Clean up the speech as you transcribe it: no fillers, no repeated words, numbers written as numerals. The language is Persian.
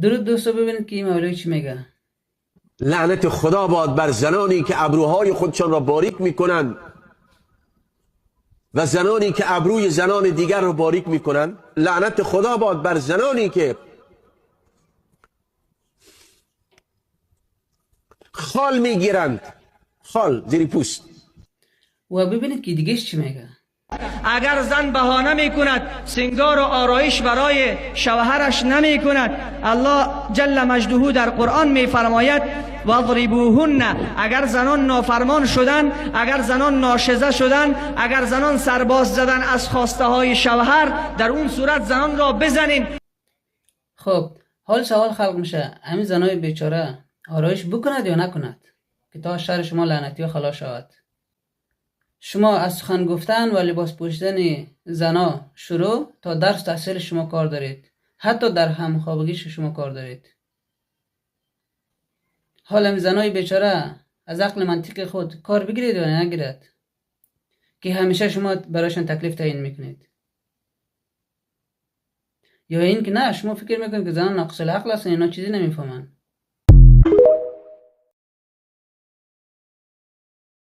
درود دوستو ببینید که این مولوی چی میگه. لعنت خدا باد بر زنانی که ابروهای خودشان را باریک میکنند و زنانی که ابروی زنان دیگر را باریک میکنند. لعنت خدا باد بر زنانی که خال میگیرند، خال زیر پوست. و ببینید که دیگه چی میگه. اگر زن بهانه می کند سنگار و آرایش برای شوهرش نمی کند، الله جل مجده در قرآن می فرماید واضربوهن. اگر زنان نافرمان شدن، اگر زنان ناشزه شدن، اگر زنان سرباز زدن از خواسته های شوهر، در اون صورت زنان را بزنین. خب حال سوال خلق میشه همین زنای بیچاره آرایش بکند یا نکند که تا شر شما لعنتی و خلاص شود. شما از سخن گفتن و لباس پوشیدن زنا شروع تا درس تحصیل شما کار دارید، حتی در همخوابگیش شما کار دارید. حالا همین زنای بیچاره از عقل منطقی خود کار بگیرید یا نگیرید که همیشه شما برایشان تکلیف تعیین میکنید، یا این که نه شما فکر میکنید که زنان ناقص العقل هستن، اینا چیزی نمیفهمن.